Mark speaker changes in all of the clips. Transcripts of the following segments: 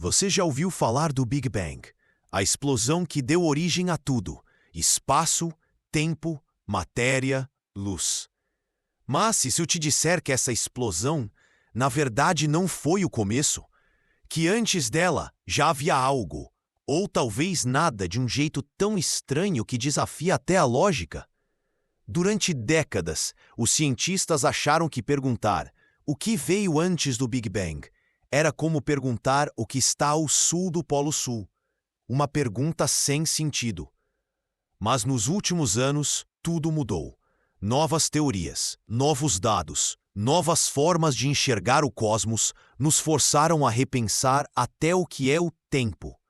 Speaker 1: Você já ouviu falar do Big Bang? A explosão que deu origem a tudo: espaço, tempo, matéria, luz. Mas e se eu te disser que essa explosão, na verdade, não foi o começo? Que antes dela já havia algo, ou talvez nada, de um jeito tão estranho que desafia até a lógica? Durante décadas, os cientistas acharam que perguntar o que veio antes do Big Bang era como perguntar o que está ao sul do Polo Sul. Uma pergunta sem sentido. Mas nos últimos anos, tudo mudou. Novas teorias, novos dados, novas formas de enxergar o cosmos nos forçaram a repensar até o que é o tempo.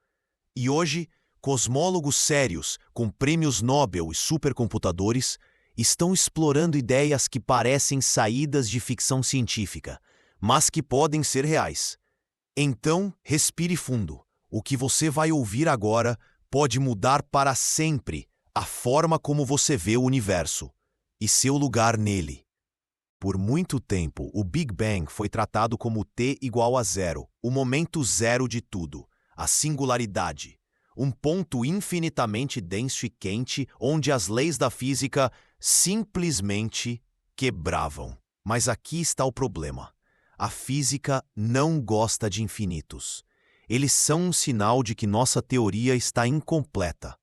Speaker 1: E hoje, cosmólogos sérios, com prêmios Nobel e supercomputadores, estão explorando ideias que parecem saídas de ficção científica, mas que podem ser reais. Então, respire fundo. O que você vai ouvir agora pode mudar para sempre a forma como você vê o universo e seu lugar nele. Por muito tempo, o Big Bang foi tratado como T igual a zero, o momento zero de tudo, a singularidade, um ponto infinitamente denso e quente onde as leis da física simplesmente quebravam. Mas aqui está o problema. A física não gosta de infinitos. Eles são um sinal de que nossa teoria está incompleta.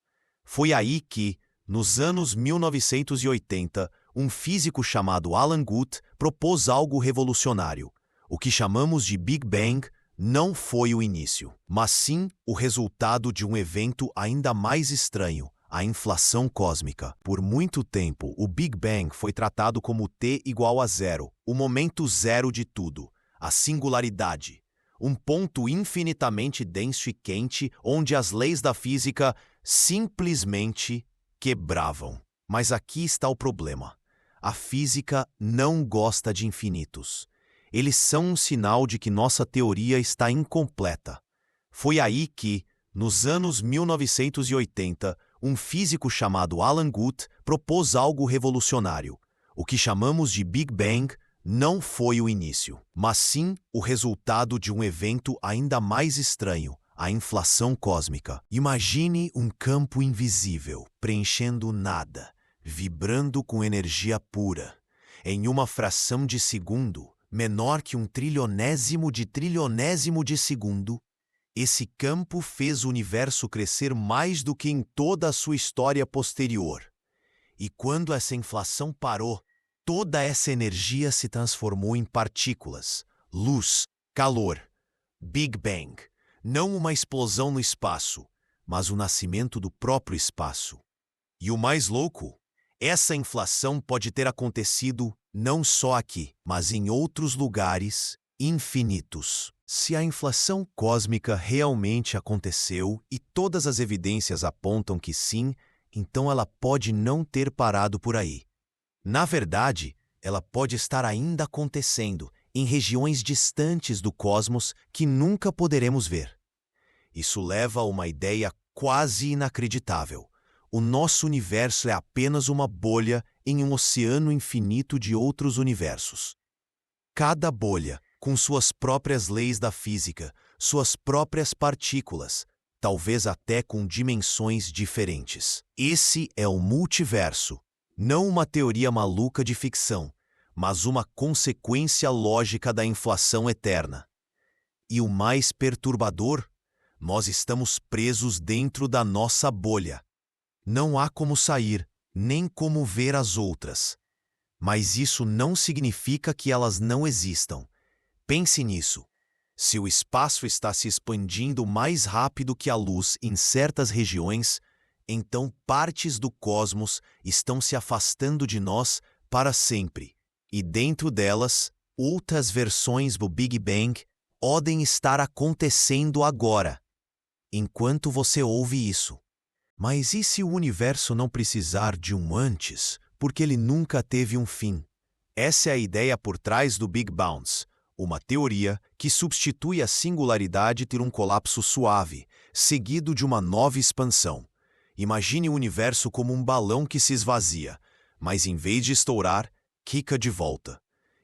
Speaker 1: Foi aí que, nos anos 1980, um físico chamado Alan Guth propôs algo revolucionário. O que chamamos de Big Bang não foi o início, mas sim o resultado de um evento ainda mais estranho: a inflação cósmica. Por muito tempo, o Big Bang foi tratado como T igual a zero, o momento zero de tudo, a singularidade, um ponto infinitamente denso e quente onde as leis da física simplesmente quebravam. Mas aqui está o problema. A física não gosta de infinitos. Eles são um sinal de que nossa teoria está incompleta. Foi aí que, nos anos 1980, um físico chamado Alan Guth propôs algo revolucionário. O que chamamos de Big Bang não foi o início, mas sim o resultado de um evento ainda mais estranho: a inflação cósmica. Imagine um campo invisível, preenchendo nada, vibrando com energia pura. Em uma fração de segundo, menor que um trilionésimo de segundo, esse campo fez o universo crescer mais do que em toda a sua história posterior. E quando essa inflação parou, toda essa energia se transformou em partículas, luz, calor. Big Bang. Não uma explosão no espaço, mas o nascimento do próprio espaço. E o mais louco, essa inflação pode ter acontecido não só aqui, mas em outros lugares infinitos. Se a inflação cósmica realmente aconteceu e todas as evidências apontam que sim, então ela pode não ter parado por aí. Na verdade, ela pode estar ainda acontecendo em regiões distantes do cosmos que nunca poderemos ver. Isso leva a uma ideia quase inacreditável. O nosso universo é apenas uma bolha em um oceano infinito de outros universos. Cada bolha, com suas próprias leis da física, suas próprias partículas, talvez até com dimensões diferentes. Esse é o multiverso, não uma teoria maluca de ficção, mas uma consequência lógica da inflação eterna. E o mais perturbador, nós estamos presos dentro da nossa bolha. Não há como sair, nem como ver as outras. Mas isso não significa que elas não existam. Pense nisso. Se o espaço está se expandindo mais rápido que a luz em certas regiões, então partes do cosmos estão se afastando de nós para sempre. E dentro delas, outras versões do Big Bang podem estar acontecendo agora, enquanto você ouve isso. Mas e se o universo não precisar de um antes, porque ele nunca teve um fim? Essa é a ideia por trás do Big Bounce, uma teoria que substitui a singularidade ter um colapso suave, seguido de uma nova expansão. Imagine o universo como um balão que se esvazia, mas em vez de estourar, quica de volta.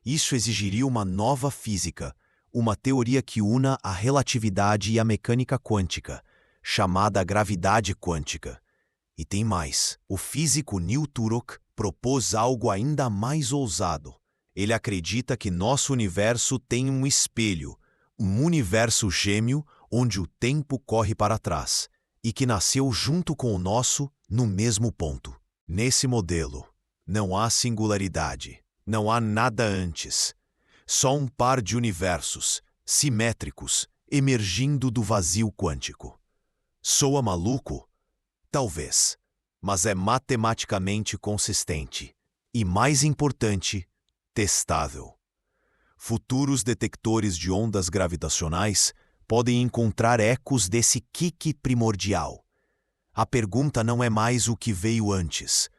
Speaker 1: Isso exigiria uma nova física, uma teoria que una a relatividade e a mecânica quântica, chamada gravidade quântica. E tem mais. O físico Neil Turok propôs algo ainda mais ousado. Ele acredita que nosso universo tem um espelho, um universo gêmeo onde o tempo corre para trás, e que nasceu junto com o nosso no mesmo ponto. Nesse modelo, não há singularidade, não há nada antes. Só um par de universos, simétricos, emergindo do vazio quântico. Soa maluco? Talvez, mas é matematicamente consistente. E mais importante, testável. Futuros detectores de ondas gravitacionais podem encontrar ecos desse kick primordial. A pergunta não é mais o que veio antes,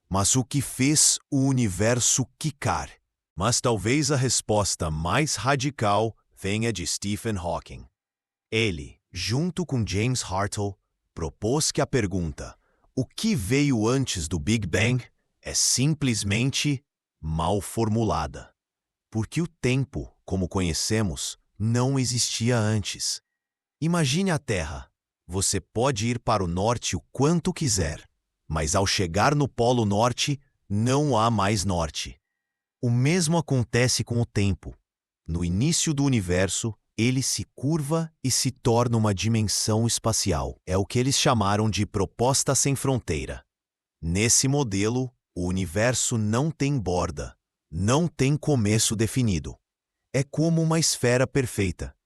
Speaker 1: mas o que fez o universo quicar. Mas talvez a resposta mais radical venha de Stephen Hawking. Ele, junto com James Hartle, propôs que a pergunta "o que veio antes do Big Bang?" é simplesmente mal formulada. Porque o tempo, como conhecemos, não existia antes. Imagine a Terra. Você pode ir para o norte o quanto quiser, mas ao chegar no Polo Norte, não há mais norte. O mesmo acontece com o tempo. No início do universo, ele se curva e se torna uma dimensão espacial. É o que eles chamaram de proposta sem fronteira. Nesse modelo, o universo não tem borda, não tem começo definido. É como uma esfera perfeita.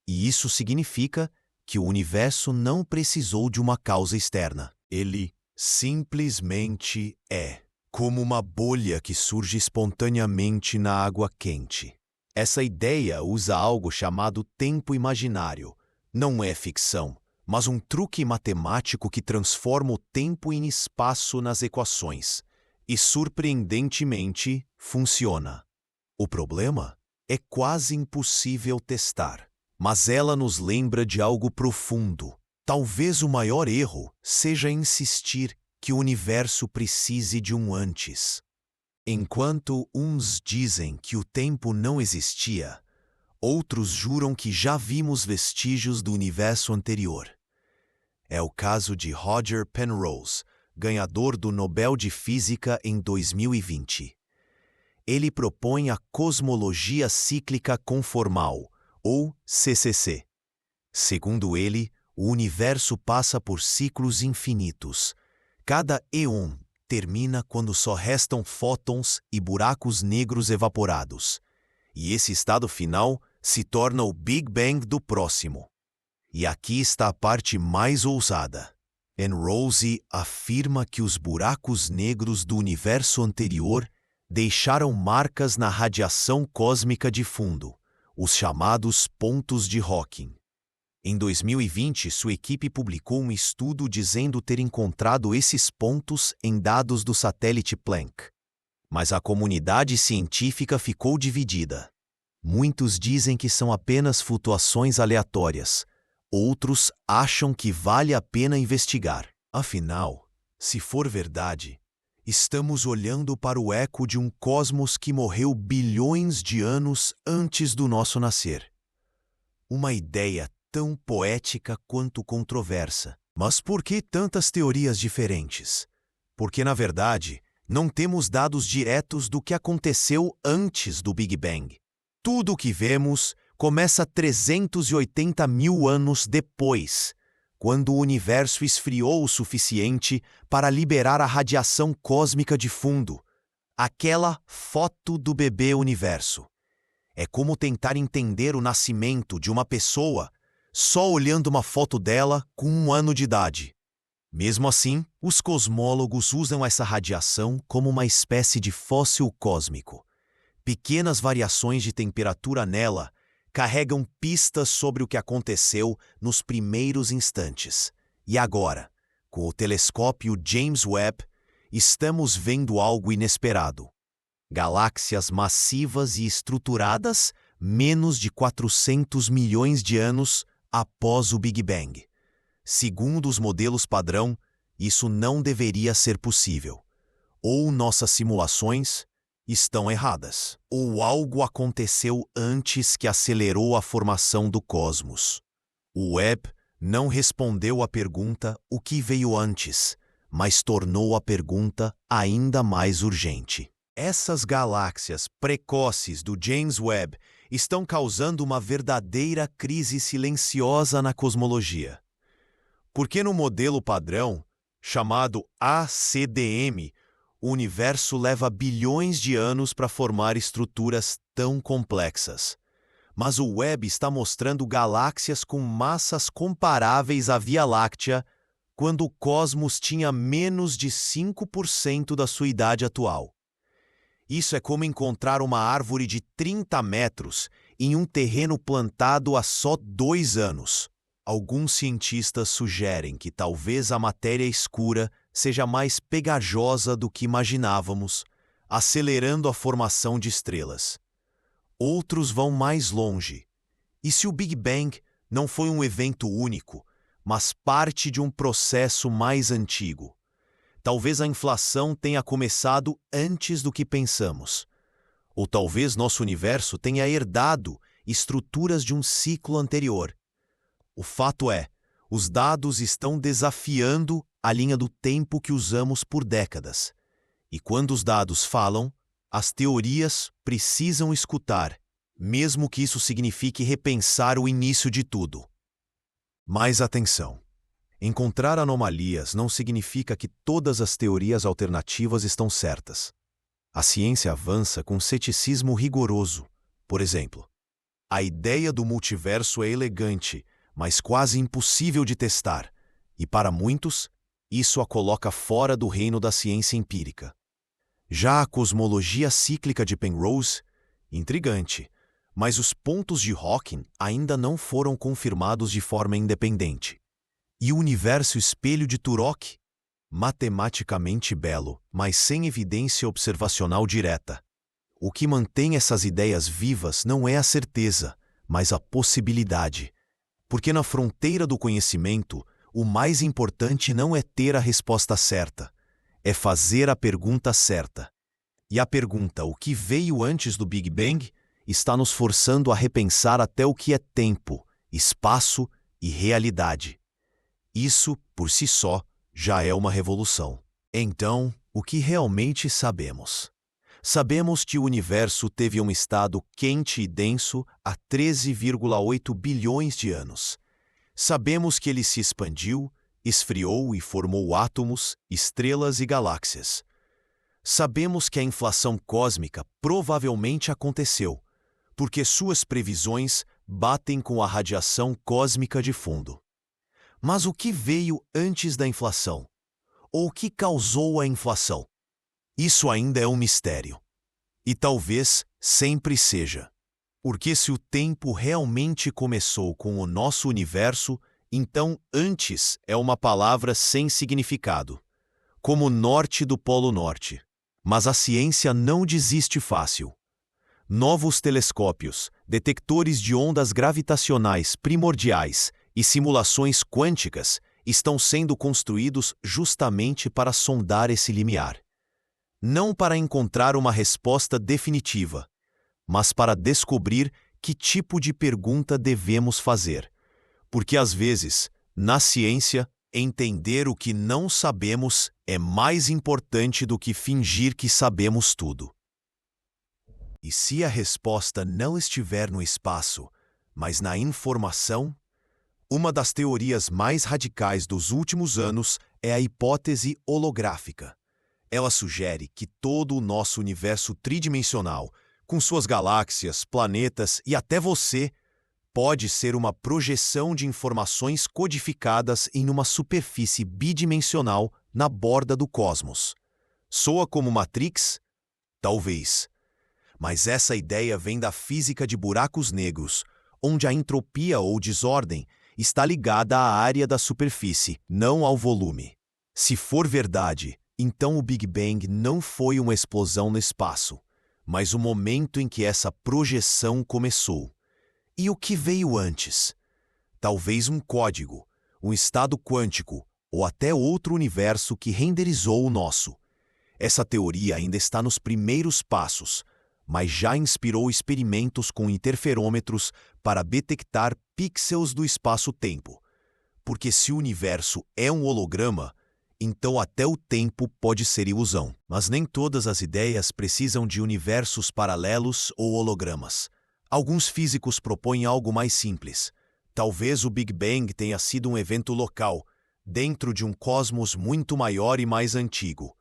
Speaker 1: E isso significa que o universo não precisou de uma causa externa. Ele simplesmente é, como uma bolha que surge espontaneamente na água quente. Essa ideia usa algo chamado tempo imaginário. Não é ficção, mas um truque matemático que transforma o tempo em espaço nas equações. E, surpreendentemente, funciona. O problema é quase impossível testar, mas ela nos lembra de algo profundo. Talvez o maior erro seja insistir que o universo precise de um antes. Enquanto uns dizem que o tempo não existia, outros juram que já vimos vestígios do universo anterior. É o caso de Roger Penrose, ganhador do Nobel de Física em 2020. Ele propõe a cosmologia cíclica conformal, ou CCC. Segundo ele, o universo passa por ciclos infinitos. Cada éon termina quando só restam fótons e buracos negros evaporados. E esse estado final se torna o Big Bang do próximo. E aqui está a parte mais ousada. Penrose afirma que os buracos negros do universo anterior deixaram marcas na radiação cósmica de fundo, os chamados pontos de Hawking. Em 2020, sua equipe publicou um estudo dizendo ter encontrado esses pontos em dados do satélite Planck. Mas a comunidade científica ficou dividida. Muitos dizem que são apenas flutuações aleatórias. Outros acham que vale a pena investigar. Afinal, se for verdade, estamos olhando para o eco de um cosmos que morreu bilhões de anos antes do nosso nascer. Uma ideia tão poética quanto controversa. Mas por que tantas teorias diferentes? Porque, na verdade, não temos dados diretos do que aconteceu antes do Big Bang. Tudo o que vemos começa 380 mil anos depois, quando o universo esfriou o suficiente para liberar a radiação cósmica de fundo, aquela foto do bebê universo. É como tentar entender o nascimento de uma pessoa só olhando uma foto dela com 1 ano de idade. Mesmo assim, os cosmólogos usam essa radiação como uma espécie de fóssil cósmico. Pequenas variações de temperatura nela carregam pistas sobre o que aconteceu nos primeiros instantes. E agora, com o telescópio James Webb, estamos vendo algo inesperado. Galáxias massivas e estruturadas menos de 400 milhões de anos após o Big Bang. Segundo os modelos padrão, isso não deveria ser possível. Ou nossas simulações, estão erradas. Ou algo aconteceu antes que acelerou a formação do cosmos. O Webb não respondeu à pergunta o que veio antes, mas tornou a pergunta ainda mais urgente. Essas galáxias precoces do James Webb estão causando uma verdadeira crise silenciosa na cosmologia. Porque no modelo padrão, chamado ACDM, o universo leva bilhões de anos para formar estruturas tão complexas. Mas o Webb está mostrando galáxias com massas comparáveis à Via Láctea quando o cosmos tinha menos de 5% da sua idade atual. Isso é como encontrar uma árvore de 30 metros em um terreno plantado há só 2 anos. Alguns cientistas sugerem que talvez a matéria escura seja mais pegajosa do que imaginávamos, acelerando a formação de estrelas. Outros vão mais longe. E se o Big Bang não foi um evento único, mas parte de um processo mais antigo? Talvez a inflação tenha começado antes do que pensamos. Ou talvez nosso universo tenha herdado estruturas de um ciclo anterior. O fato é, os dados estão desafiando a linha do tempo que usamos por décadas. E quando os dados falam, as teorias precisam escutar, mesmo que isso signifique repensar o início de tudo. Mais atenção! Encontrar anomalias não significa que todas as teorias alternativas estão certas. A ciência avança com ceticismo rigoroso. Por exemplo, a ideia do multiverso é elegante, mas quase impossível de testar, e para muitos, isso a coloca fora do reino da ciência empírica. Já a cosmologia cíclica de Penrose, intrigante, mas os pontos de Hawking ainda não foram confirmados de forma independente. E o universo espelho de Turok? Matematicamente belo, mas sem evidência observacional direta. O que mantém essas ideias vivas não é a certeza, mas a possibilidade. Porque na fronteira do conhecimento, o mais importante não é ter a resposta certa, é fazer a pergunta certa. E a pergunta, o que veio antes do Big Bang, está nos forçando a repensar até o que é tempo, espaço e realidade. Isso, por si só, já é uma revolução. Então, o que realmente sabemos? Sabemos que o universo teve um estado quente e denso há 13,8 bilhões de anos. Sabemos que ele se expandiu, esfriou e formou átomos, estrelas e galáxias. Sabemos que a inflação cósmica provavelmente aconteceu, porque suas previsões batem com a radiação cósmica de fundo. Mas o que veio antes da inflação? Ou o que causou a inflação? Isso ainda é um mistério. E talvez sempre seja. Porque se o tempo realmente começou com o nosso universo, então antes é uma palavra sem significado, como norte do Polo Norte. Mas a ciência não desiste fácil. Novos telescópios, detectores de ondas gravitacionais primordiais e simulações quânticas estão sendo construídos justamente para sondar esse limiar. Não para encontrar uma resposta definitiva, mas para descobrir que tipo de pergunta devemos fazer. Porque às vezes, na ciência, entender o que não sabemos é mais importante do que fingir que sabemos tudo. E se a resposta não estiver no espaço, mas na informação? Uma das teorias mais radicais dos últimos anos é a hipótese holográfica. Ela sugere que todo o nosso universo tridimensional, com suas galáxias, planetas e até você, pode ser uma projeção de informações codificadas em uma superfície bidimensional na borda do cosmos. Soa como Matrix? Talvez. Mas essa ideia vem da física de buracos negros, onde a entropia ou desordem está ligada à área da superfície, não ao volume. Se for verdade, então o Big Bang não foi uma explosão no espaço, mas o momento em que essa projeção começou. E o que veio antes? Talvez um código, um estado quântico ou até outro universo que renderizou o nosso. Essa teoria ainda está nos primeiros passos, mas já inspirou experimentos com interferômetros para detectar pixels do espaço-tempo. Porque se o universo é um holograma, então até o tempo pode ser ilusão. Mas nem todas as ideias precisam de universos paralelos ou hologramas. Alguns físicos propõem algo mais simples. Talvez o Big Bang tenha sido um evento local, dentro de um cosmos muito maior e mais antigo.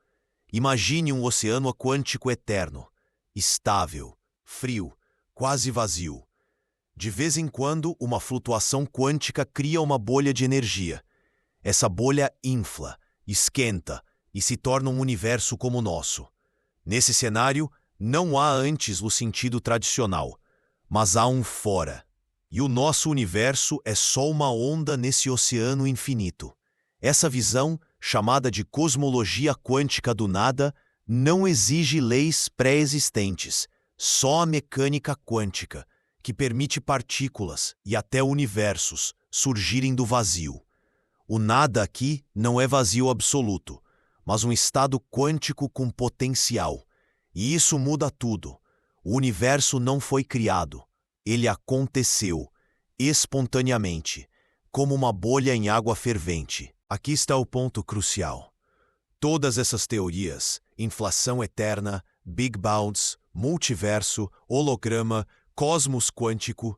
Speaker 1: Imagine um oceano quântico eterno, estável, frio, quase vazio. De vez em quando, uma flutuação quântica cria uma bolha de energia. Essa bolha infla, esquenta e se torna um universo como o nosso. Nesse cenário, não há antes no sentido tradicional, mas há um fora. E o nosso universo é só uma onda nesse oceano infinito. Essa visão, chamada de cosmologia quântica do nada, não exige leis pré-existentes, só a mecânica quântica, que permite partículas e até universos surgirem do vazio. O nada aqui não é vazio absoluto, mas um estado quântico com potencial. E isso muda tudo. O universo não foi criado. Ele aconteceu, espontaneamente, como uma bolha em água fervente. Aqui está o ponto crucial. Todas essas teorias, inflação eterna, Big Bounce, multiverso, holograma, cosmos quântico,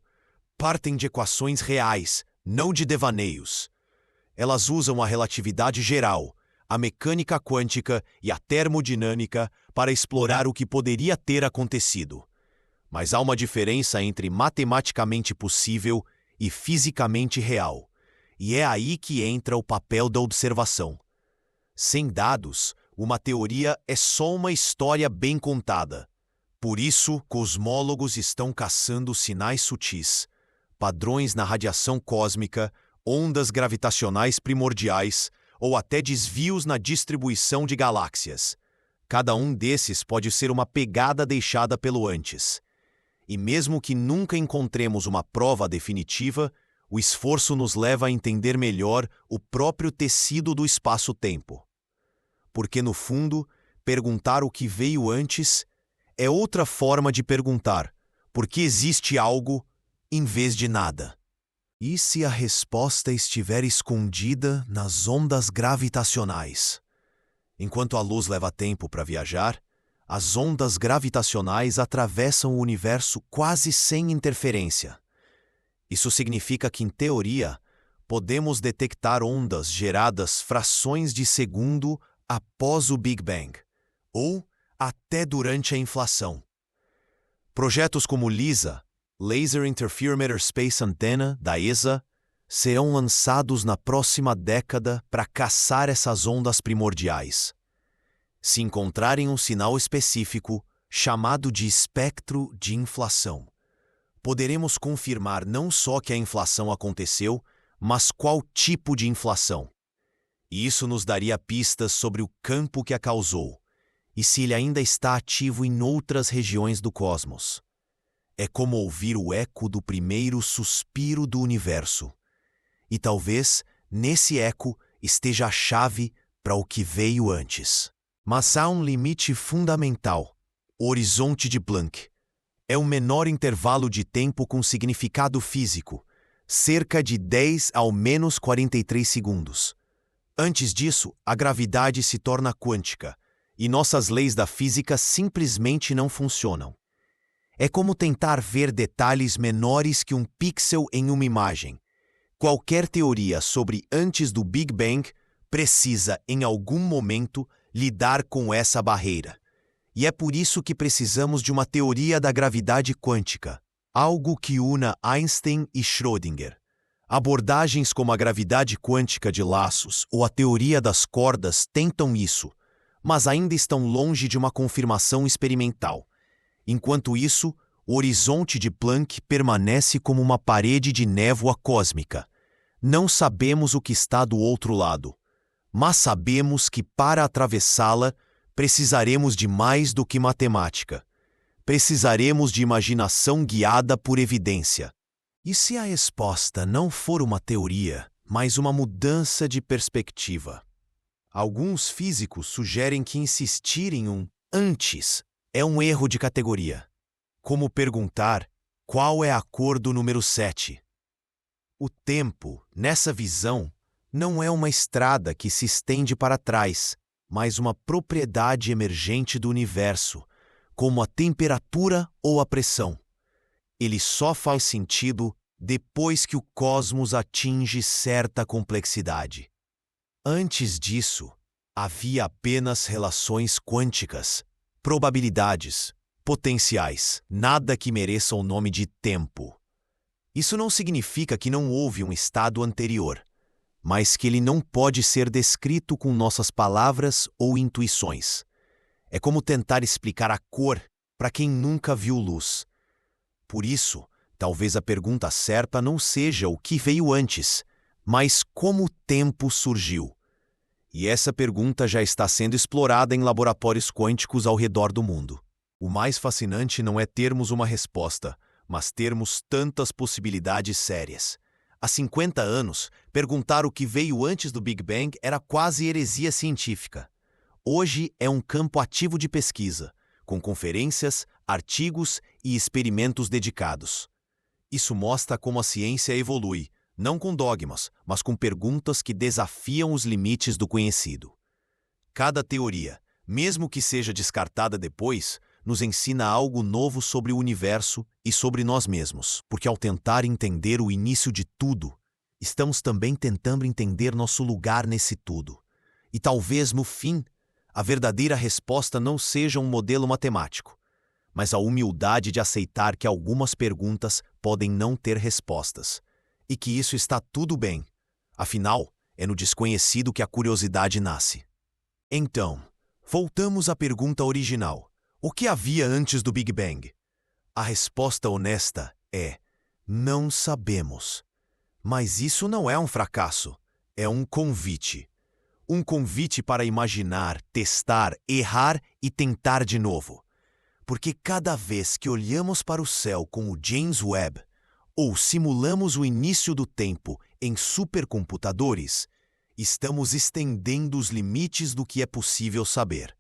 Speaker 1: partem de equações reais, não de devaneios. Elas usam a relatividade geral, a mecânica quântica e a termodinâmica para explorar o que poderia ter acontecido. Mas há uma diferença entre matematicamente possível e fisicamente real, e é aí que entra o papel da observação. Sem dados, uma teoria é só uma história bem contada. Por isso, cosmólogos estão caçando sinais sutis, padrões na radiação cósmica, ondas gravitacionais primordiais ou até desvios na distribuição de galáxias. Cada um desses pode ser uma pegada deixada pelo antes. E mesmo que nunca encontremos uma prova definitiva, o esforço nos leva a entender melhor o próprio tecido do espaço-tempo. Porque, no fundo, perguntar o que veio antes é outra forma de perguntar por que existe algo em vez de nada. E se a resposta estiver escondida nas ondas gravitacionais? Enquanto a luz leva tempo para viajar, as ondas gravitacionais atravessam o universo quase sem interferência. Isso significa que, em teoria, podemos detectar ondas geradas frações de segundo após o Big Bang, ou até durante a inflação. Projetos como LISA, Laser Interferometer Space Antenna, da ESA, serão lançados na próxima década para caçar essas ondas primordiais. Se encontrarem um sinal específico, chamado de espectro de inflação, poderemos confirmar não só que a inflação aconteceu, mas qual tipo de inflação. E isso nos daria pistas sobre o campo que a causou, e se ele ainda está ativo em outras regiões do cosmos. É como ouvir o eco do primeiro suspiro do universo. E talvez, nesse eco, esteja a chave para o que veio antes. Mas há um limite fundamental, o horizonte de Planck. É o menor intervalo de tempo com significado físico, cerca de 10 ao menos 43 segundos. Antes disso, a gravidade se torna quântica, e nossas leis da física simplesmente não funcionam. É como tentar ver detalhes menores que um pixel em uma imagem. Qualquer teoria sobre antes do Big Bang precisa, em algum momento, lidar com essa barreira. E é por isso que precisamos de uma teoria da gravidade quântica, algo que una Einstein e Schrödinger. Abordagens como a gravidade quântica de laços ou a teoria das cordas tentam isso, mas ainda estão longe de uma confirmação experimental. Enquanto isso, o horizonte de Planck permanece como uma parede de névoa cósmica. Não sabemos o que está do outro lado, mas sabemos que para atravessá-la precisaremos de mais do que matemática. Precisaremos de imaginação guiada por evidência. E se a resposta não for uma teoria, mas uma mudança de perspectiva? Alguns físicos sugerem que insistir em um antes é um erro de categoria, como perguntar qual é a cor do número 7. O tempo, nessa visão, não é uma estrada que se estende para trás, mas uma propriedade emergente do universo, como a temperatura ou a pressão. Ele só faz sentido depois que o cosmos atinge certa complexidade. Antes disso, havia apenas relações quânticas, probabilidades, potenciais, nada que mereça o nome de tempo. Isso não significa que não houve um estado anterior, mas que ele não pode ser descrito com nossas palavras ou intuições. É como tentar explicar a cor para quem nunca viu luz. Por isso, talvez a pergunta certa não seja o que veio antes, mas como o tempo surgiu. E essa pergunta já está sendo explorada em laboratórios quânticos ao redor do mundo. O mais fascinante não é termos uma resposta, mas termos tantas possibilidades sérias. Há 50 anos, perguntar o que veio antes do Big Bang era quase heresia científica. Hoje é um campo ativo de pesquisa, com conferências, artigos e experimentos dedicados. Isso mostra como a ciência evolui, não com dogmas, mas com perguntas que desafiam os limites do conhecido. Cada teoria, mesmo que seja descartada depois, nos ensina algo novo sobre o universo e sobre nós mesmos, porque ao tentar entender o início de tudo, estamos também tentando entender nosso lugar nesse tudo. E talvez, no fim, a verdadeira resposta não seja um modelo matemático, mas a humildade de aceitar que algumas perguntas podem não ter respostas, e que isso está tudo bem. Afinal, é no desconhecido que a curiosidade nasce. Então, voltamos à pergunta original. O que havia antes do Big Bang? A resposta honesta é: não sabemos. Mas isso não é um fracasso, é um convite. Um convite para imaginar, testar, errar e tentar de novo. Porque cada vez que olhamos para o céu com o James Webb, ou simulamos o início do tempo em supercomputadores, estamos estendendo os limites do que é possível saber.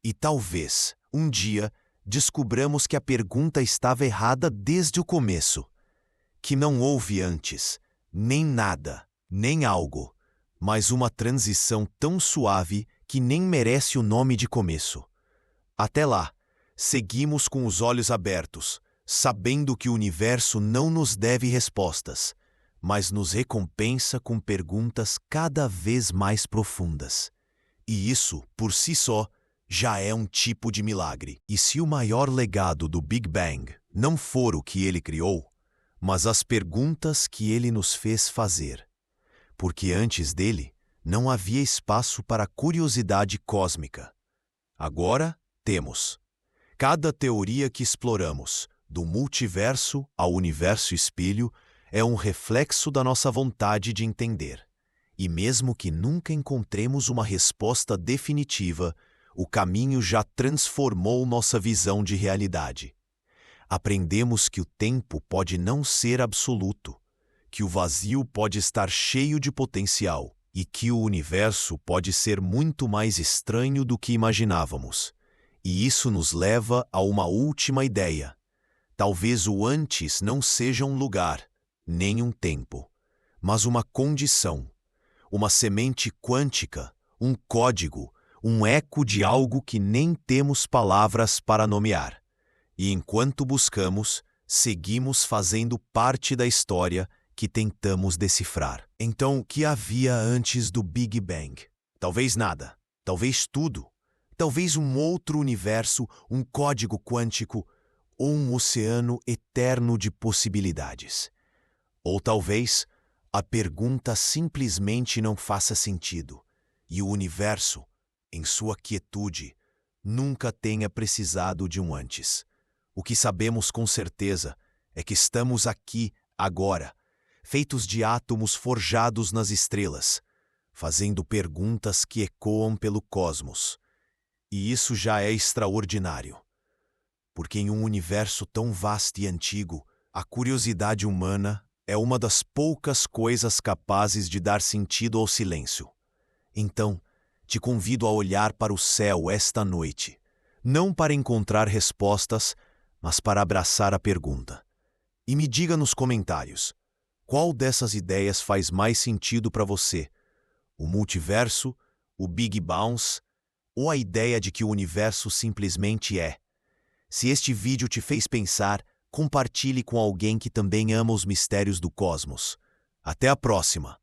Speaker 1: E talvez, um dia, descubramos que a pergunta estava errada desde o começo. Que não houve antes, nem nada, nem algo, mas uma transição tão suave que nem merece o nome de começo. Até lá, seguimos com os olhos abertos, sabendo que o universo não nos deve respostas, mas nos recompensa com perguntas cada vez mais profundas. E isso, por si só, já é um tipo de milagre. E se o maior legado do Big Bang não for o que ele criou, mas as perguntas que ele nos fez fazer? Porque antes dele, não havia espaço para a curiosidade cósmica. Agora, temos. Cada teoria que exploramos, do multiverso ao universo espelho, é um reflexo da nossa vontade de entender. E mesmo que nunca encontremos uma resposta definitiva, o caminho já transformou nossa visão de realidade. Aprendemos que o tempo pode não ser absoluto, que o vazio pode estar cheio de potencial e que o universo pode ser muito mais estranho do que imaginávamos. E isso nos leva a uma última ideia. Talvez o antes não seja um lugar, nem um tempo, mas uma condição, uma semente quântica, um código, um eco de algo que nem temos palavras para nomear. E enquanto buscamos, seguimos fazendo parte da história que tentamos decifrar. Então, o que havia antes do Big Bang? Talvez nada, talvez tudo. Talvez um outro universo, um código quântico ou um oceano eterno de possibilidades. Ou talvez a pergunta simplesmente não faça sentido e o universo, em sua quietude, nunca tenha precisado de um antes. O que sabemos com certeza é que estamos aqui, agora, feitos de átomos forjados nas estrelas, fazendo perguntas que ecoam pelo cosmos. E isso já é extraordinário. Porque em um universo tão vasto e antigo, a curiosidade humana é uma das poucas coisas capazes de dar sentido ao silêncio. Então, te convido a olhar para o céu esta noite, não para encontrar respostas, mas para abraçar a pergunta. E me diga nos comentários, qual dessas ideias faz mais sentido para você? O multiverso, o Big Bounce ou a ideia de que o universo simplesmente é? Se este vídeo te fez pensar, compartilhe com alguém que também ama os mistérios do cosmos. Até a próxima!